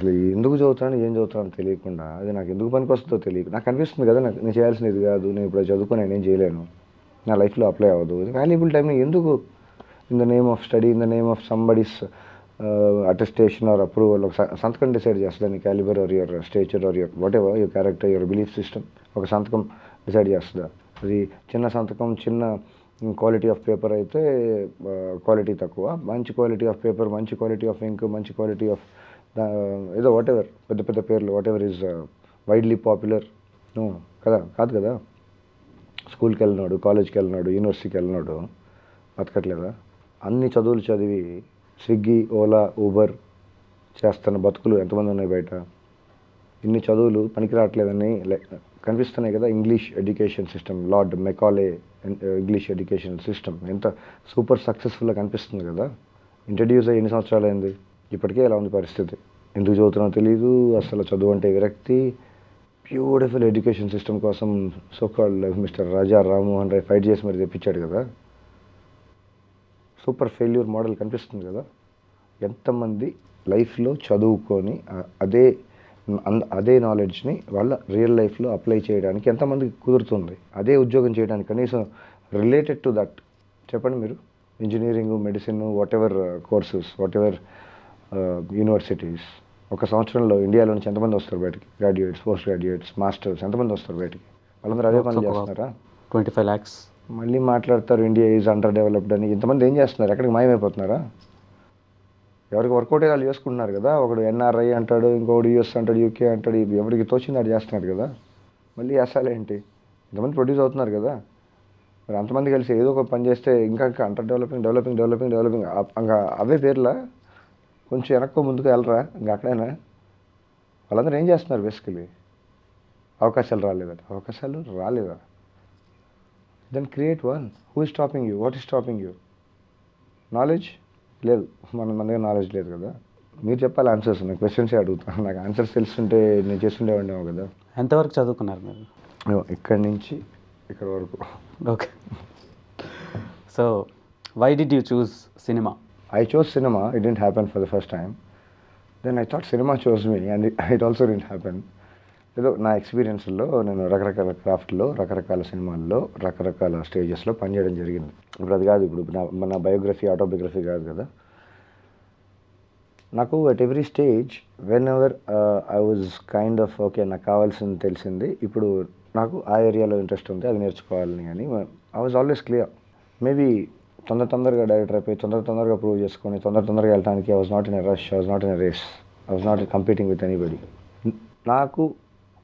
అసలు ఎందుకు చదువుతున్నాను, ఏం చదువుతున్నానో తెలియకుండా, అది నాకు ఎందుకు పనికొస్తుందో తెలియక నాకు అనిపిస్తుంది కదా, నేను చేయాల్సింది ఇది కాదు, నేను ఇప్పుడు చదువుకొని నేనేం చేయలేను, నా లైఫ్లో అప్లై అవ్వదు. వాల్యుబుల్ టైంని ఎందుకు in the name of study, in the name of somebody's attestation or approval, ఒక సంతకం డిసైడ్ చేస్తుంది నీ calibre or your stature or your whatever your character, your belief system. ఒక సంతకం డిసైడ్ చేస్తుందా? అది చిన్న సంతకం, చిన్న క్వాలిటీ ఆఫ్ పేపర్ అయితే క్వాలిటీ తక్కువ, మంచి క్వాలిటీ ఆఫ్ పేపర్, మంచి క్వాలిటీ ఆఫ్ ఇంక్, మంచి క్వాలిటీ ఆఫ్ ఏదో వాట్ ఎవర్, పెద్ద పెద్ద పేర్లు, whatever is widely popular కదా, కాదు కదా. స్కూల్కి వెళ్ళినాడు, కాలేజ్కి వెళ్ళినాడు, యూనివర్సిటీకి వెళ్ళినాడు, బతకట్లేదా? అన్ని చదువులు చదివి స్విగ్గీ, ఓలా, ఊబర్ చేస్తున్న బతుకులు ఎంతమంది ఉన్నాయి బయట? ఇన్ని చదువులు పనికి రావట్లేదని కనిపిస్తున్నాయి కదా. English education system, lord Macaulay English education system ఎంత సూపర్ సక్సెస్ఫుల్గా కనిపిస్తుంది కదా. ఇంట్రడ్యూస్ అయ్యి ఎన్ని సంవత్సరాలు అయింది, ఇప్పటికే ఎలా ఉంది పరిస్థితి. ఎందుకు చదువుతున్నా తెలీదు, అసలు చదువు అంటే విరక్తి. బ్యూటిఫుల్ ఎడ్యుకేషన్ సిస్టమ్ కోసం so called mister Raja Rammohan Roy fight చేసి మరి తెప్పించాడు కదా. సూపర్ ఫెయిల్యూర్ మోడల్ కనిపిస్తుంది కదా. ఎంతమంది లైఫ్లో చదువుకొని అదే అదే నాలెడ్జ్ని వాళ్ళ రియల్ లైఫ్లో అప్లై చేయడానికి ఎంతమందికి కుదురుతుంది? అదే ఉద్యోగం చేయడానికి కనీసం రిలేటెడ్ టు దట్ చెప్పండి మీరు. Engineering, medicine, what ever courses, what ever universities, ఒక సంవత్సరంలో ఇండియాలో నుంచి ఎంతమంది వస్తారు బయటికి? గ్రాడ్యుయేట్స్, పోస్ట్ గ్రాడ్యుయేట్స్, మాస్టర్స్ ఎంతమంది వస్తారు బయటికి? వాళ్ళందరూ అదే పనులు చేస్తున్నారా? 25 lakhs. మళ్ళీ మాట్లాడతారు ఇండియా ఈజ్ అండర్ డెవలప్డ్ అని. ఇంతమంది ఏం చేస్తున్నారు? ఎక్కడికి మాయమైపోతున్నారా? ఎవరికి వర్కౌట్ వాళ్ళు చేసుకుంటున్నారు కదా. ఒకడు ఎన్ఆర్ఐ అంటాడు, ఇంకొకడు యూఎస్ అంటాడు, యూకే అంటాడు, ఎవరికి తోచింది అది చేస్తున్నాడు కదా. మళ్ళీ ఏంటి, ఇంతమంది ప్రొడ్యూస్ అవుతున్నారు కదా. మరి అంతమంది కలిసి ఏదో ఒక పని చేస్తే ఇంకా ఇంకా under developing developing developing developing ఇంకా అవే పేర్లా? కొంచెం వెనక్కు ముందుకు వెళ్ళరా ఇంకా అక్కడైనా? వాళ్ళందరూ ఏం చేస్తున్నారు బేసికలీ? అవకాశాలు రాలేదా? Then create one. Who is stopping you? What is stopping you? Knowledge లేదు, మన దగ్గర నాలెడ్జ్ లేదు కదా. మీరు చెప్పాలి ఆన్సర్స్, నాకు క్వశ్చన్సే అడుగుతాను. నాకు ఆన్సర్స్ తెలుస్తుంటే నేను చేస్తుండేవాడినేమో కదా. ఎంతవరకు చదువుకున్నారు మీరు? ఇక్కడి నుంచి ఇక్కడ వరకు. Okay. So why did you choose cinema? I chose cinema. It didn't happen for the first time. Then I thought cinema chose me, and it also didn't happen. ఏదో నా ఎక్స్పీరియన్స్లో నేను రకరకాల క్రాఫ్ట్లో, రకరకాల సినిమాల్లో, రకరకాల స్టేజెస్లో పనిచేయడం జరిగింది. ఇప్పుడు అది కాదు, ఇప్పుడు నా బయోగ్రఫీ, ఆటోబయోగ్రఫీ కాదు కదా. నాకు at every stage when ever I was kind of okay, నాకు కావాల్సింది తెలిసింది, ఇప్పుడు నాకు ఆ ఏరియాలో ఇంట్రెస్ట్ ఉంది, అది నేర్చుకోవాలని. కానీ I was always clear. Maybe తొందరగా డైరెక్టర్ అయిపోయి తొందరగా ప్రూవ్ చేసుకొని తొందరగా వెళ్ళడానికి I was not in a rush, I was not in a race, I was not competing with anybody. నాకు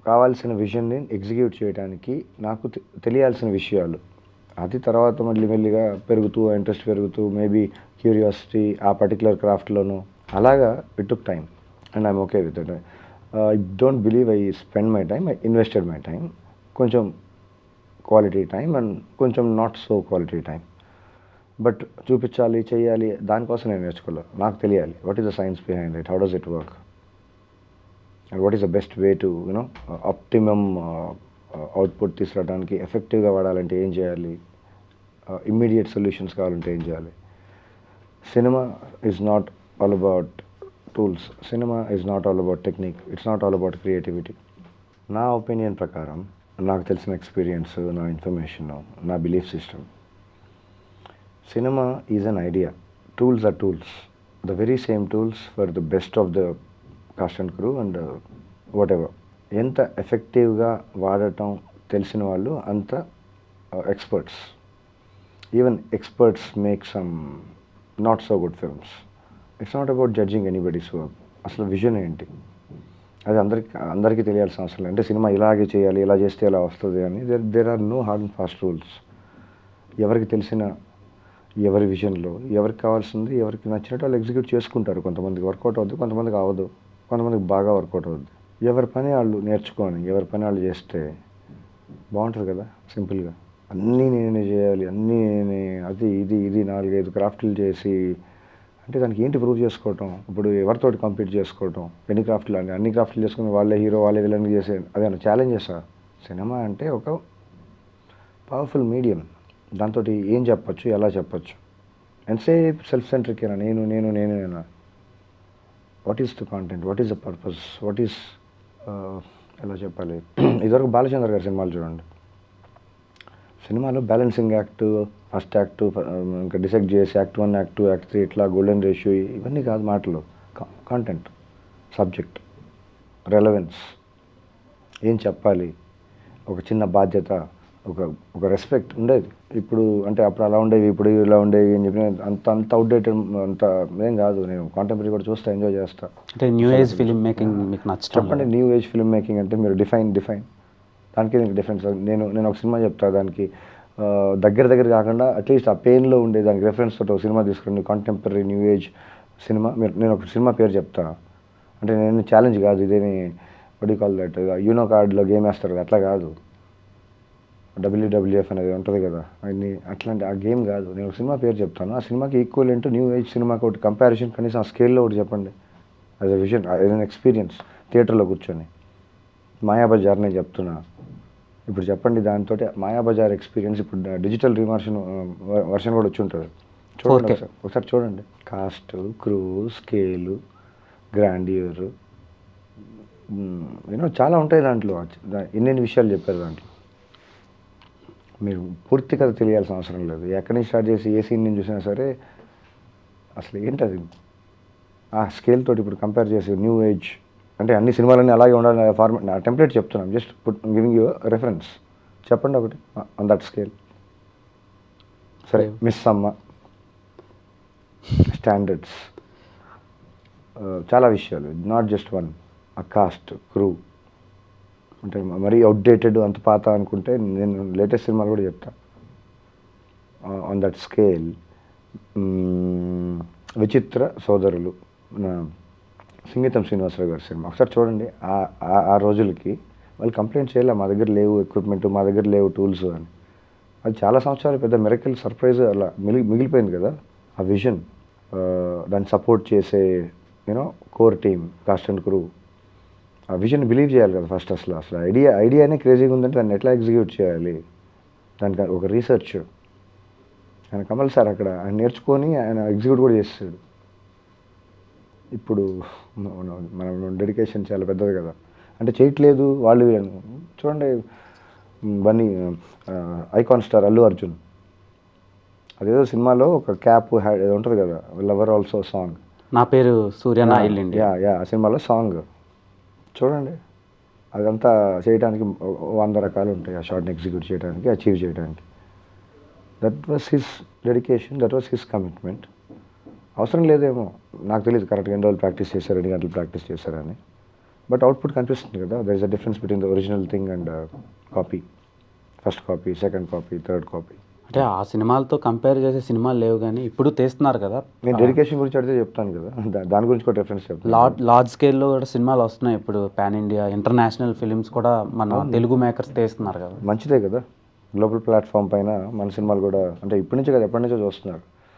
కావాల్సిన విజన్ని ఎగ్జిక్యూట్ చేయడానికి నాకు తెలియాల్సిన విషయాలు, అది తర్వాత మెల్లిగా పెరుగుతూ, ఇంట్రెస్ట్ పెరుగుతూ, మేబీ క్యూరియాసిటీ ఆ పర్టికులర్ క్రాఫ్ట్లోనూ, అలాగా it took time and I'm okay with it. I don't believe I spend my time, I invested my time. కొంచెం క్వాలిటీ టైం అండ్ కొంచెం not so quality time. But చూపించాలి, చేయాలి, దానికోసం నేను నేర్చుకోలేదు. నాకు తెలియాలి what is the science behind it, how does it work, and what is the best way to optimum output తీసుకురావడానికి. ఎఫెక్టివ్గా వాడాలంటే ఏం చేయాలి, ఇమ్మీడియట్ సొల్యూషన్స్ కావాలంటే ఏం చేయాలి. Cinema is not all about tools, cinema is not all about technique, it's not all about creativity. నా opinion ప్రకారం, నాకు తెలిసిన ఎక్స్పీరియన్స్, నా ఇన్ఫర్మేషన్, నా belief system, cinema is an idea. Tools are tools. The very same tools for the best of the cast and crew and whatever. ఎంత ఎఫెక్టివ్గా వాడటం తెలిసిన వాళ్ళు అంత experts. Even experts make some not so good films. It's not about judging anybody's work. అసలు vision ఏంటి అది అందరికీ తెలియాల్సిన అవసరం లేదు. అంటే సినిమా ఇలాగే చేయాలి, ఇలా చేస్తే ఎలా వస్తుంది అని there are no hard and fast rules. ఎవరికి తెలిసిన, ఎవరి విజన్లో ఎవరికి కావాల్సింది, ఎవరికి నచ్చినట్టు వాళ్ళు ఎగ్జిక్యూట్ చేసుకుంటారు. కొంతమందికి వర్కౌట్ అవుద్ది, కొంతమందికి అవ్వదు, కొంతమందికి బాగా వర్కౌట్ అవుద్ది. ఎవరి పని వాళ్ళు నేర్చుకొని ఎవరి పని వాళ్ళు చేస్తే బాగుంటుంది కదా. సింపుల్గా అన్నీ నేనే చేయాలి, అన్నీ నేనే, అది ఇది 4-5 క్రాఫ్ట్లు చేసి అంటే దానికి ఏంటి ప్రూవ్ చేసుకోవటం? ఇప్పుడు ఎవరితోటి కంపీట్ చేసుకోవటం? ఎన్ని క్రాఫ్ట్లు అంటే అన్ని క్రాఫ్ట్లు చేసుకుని వాళ్ళే హీరో, వాళ్ళే విలన్ చేసే అదేనా ఛాలెంజెసా? సినిమా అంటే ఒక పవర్ఫుల్ మీడియం. దాంతో ఏం చెప్పచ్చు, ఎలా చెప్పచ్చు? ఎంతసేపు సెల్ఫ్ సెంట్రికేనా, నేనేనా? What is the content, what is the purpose, what is ఎలా చెప్పాలి. ఇదివరకు బాలచంద్ర గారి సినిమాలు చూడండి, సినిమాలో బ్యాలెన్సింగ్ యాక్ట్, ఫస్ట్ యాక్ట్ ఇంకా డిసైడ్ చేసి యాక్ట్ 1 యాక్ట్ 2 యాక్ట్ 3 ఇట్లా గోల్డెన్ రేషియో ఇవన్నీ కాదు మాటలు. కాంటెంట్, సబ్జెక్ట్, రెలవెన్స్, ఏం చెప్పాలి, ఒక చిన్న బాధ్యత, ఒక ఒక రెస్పెక్ట్ ఉండేది. ఇప్పుడు అంటే అప్పుడు అలా ఉండేవి, ఇప్పుడు ఇలా ఉండేవి అని చెప్పి అంత అవుట్డేటెడ్ అంత ఏం కాదు. నేను కాంటెంపరీ కూడా చూస్తా, ఎంజాయ్ చేస్తా. అంటే న్యూ ఏజ్ ఫిల్మ్ మేకింగ్ మీకు నచ్చడం చెప్పండి, న్యూ ఏజ్ ఫిల్మ్ మేకింగ్ అంటే మీరు డిఫైన్ దానికి దీనికి డిఫరెన్స్. నేను ఒక సినిమా చెప్తా, దానికి దగ్గర కాకుండా అట్లీస్ట్ ఆ పెయిన్లో ఉండే దానికి రెఫరెన్స్ తోటి ఒక సినిమా తీసుకురండి, కాంటెంపరీ న్యూ ఏజ్ సినిమా. నేను ఒక సినిమా పేరు చెప్తా, అంటే నేను ఛాలెంజ్ కాదు ఇదేని, వడి కాల్ దట్ యూనో కార్డులో గేమ్ వేస్తారు కదా, అట్లా కాదు. WWF అనేది ఉంటుంది కదా, అన్ని అట్లాంటి ఆ గేమ్ కాదు. నేను ఒక సినిమా పేరు చెప్తాను, ఆ సినిమాకి ఈక్వలెంట్ న్యూ ఏజ్ సినిమాకి ఒకటి కంపారిజన్ కనీసం ఆ స్కేల్లో ఒకటి చెప్పండి. As a vision, as an experience, థియేటర్లో కూర్చొని. మాయాబజార్ నేను చెప్తున్నా, ఇప్పుడు చెప్పండి దాంతో మాయాబజార్ ఎక్స్పీరియన్స్. ఇప్పుడు డిజిటల్ వర్షన్ కూడా వచ్చి ఉంటుంది, చూడండి ఒకసారి చూడండి. కాస్ట్, క్రూ, స్కేలు, గ్రాండియర్, చాలా ఉంటాయి దాంట్లో. ఎన్నెన్ని విషయాలు చెప్పారు దాంట్లో. మీరు పూర్తి కథ తెలియాల్సిన అవసరం లేదు, ఎక్కడి నుంచి స్టార్ట్ చేసి ఏ సీన్ నుంచి చూసినా సరే అసలు ఏంటది ఆ స్కేల్ తోటి ఇప్పుడు కంపేర్ చేసి న్యూ ఏజ్ అంటే అన్ని సినిమాలన్నీ అలాగే ఉండాలి ఫార్మాట్. నా టెంప్లెట్ చెప్తున్నాం, జస్ట్ గివింగ్ యూ రెఫరెన్స్. చెప్పండి ఒకటి ఆన్ దట్ స్కేల్. సరే, మిస్ అమ్మ, స్టాండర్డ్స్, చాలా విషయాలు, నాట్ జస్ట్ వన్. ఆ కాస్ట్, క్రూ అంటే మరీ అవుట్డేటెడ్ అంత పాత అనుకుంటే నేను లేటెస్ట్ సినిమాలు కూడా చెప్తా ఆన్ దట్ స్కేల్. విచిత్ర సోదరులు, సంగీతం శ్రీనివాసరావు గారి సినిమా ఒకసారి చూడండి. ఆ రోజులకి వాళ్ళు కంప్లైంట్ చేయలే, మా దగ్గర లేవు ఎక్విప్మెంట్, మా దగ్గర లేవు టూల్స్ అని. అది చాలా సంవత్సరాలు పెద్ద మిరకిల్ సర్ప్రైజ్ అలా మిగిలిపోయింది కదా. ఆ విజన్, దాన్ని సపోర్ట్ చేసే core team, cost and crew, ఆ విజన్ బిలీవ్ చేయాలి కదా ఫస్ట్. అసలు ఐడియానే క్రేజీగా ఉందంటే దాన్ని ఎట్లా ఎగ్జిక్యూట్ చేయాలి, దానికి ఒక రీసెర్చ్. ఆయన కమల్ సార్ అక్కడ ఆయన నేర్చుకొని ఆయన ఎగ్జిక్యూట్ కూడా చేస్తాడు. ఇప్పుడు మన డెడికేషన్ చాలా పెద్దది కదా, అంటే చేయట్లేదు వాళ్ళు. చూడండి, బన్నీ ఐకాన్ స్టార్ అల్లు అర్జున్, అదేదో సినిమాలో ఒక క్యాప్ ఉంటుంది కదా, లవర్ ఆల్సో సాంగ్, నా పేరు సూర్య నా ఇల్లు ఇండియా. ఆ సినిమాలో సాంగ్ చూడండి. అదంతా చేయడానికి 100 రకాలు ఉంటాయి ఆ షార్ట్ని ఎగ్జిక్యూట్ చేయడానికి, అచీవ్ చేయడానికి. That was his dedication, that was his commitment. అవసరం లేదేమో, నాకు తెలియదు కరెక్ట్గా ఎన్ని రోజులు ప్రాక్టీస్ చేశారు, 2 గంటలు ప్రాక్టీస్ చేశారని. బట్ అవుట్పుట్ కనిపిస్తుంది కదా. There is a difference between the original thing and copy. First copy, second copy, third copy. అంటే ఆ సినిమాలతో కంపేర్ చేసే సినిమాలు లేవు, కానీ ఇప్పుడు తీస్తున్నారు కదా. నేను డెడికేషన్ గురించి అడిగితే చెప్తాను కదా, దాని గురించి కూడా రెఫరెన్స్ చెప్తాను. లార్జ్ స్కేల్లో కూడా సినిమాలు వస్తున్నాయి ఇప్పుడు, పాన్ ఇండియా ఇంటర్నేషనల్ ఫిలిమ్స్ కూడా మన తెలుగు మేకర్స్ తీస్తున్నారు కదా. మంచిదే కదా, గ్లోబల్ ప్లాట్ఫామ్ పైన మన సినిమాలు కూడా, అంటే ఇప్పటి నుంచి కదా ఎప్పటి నుంచో చూస్తున్నారు.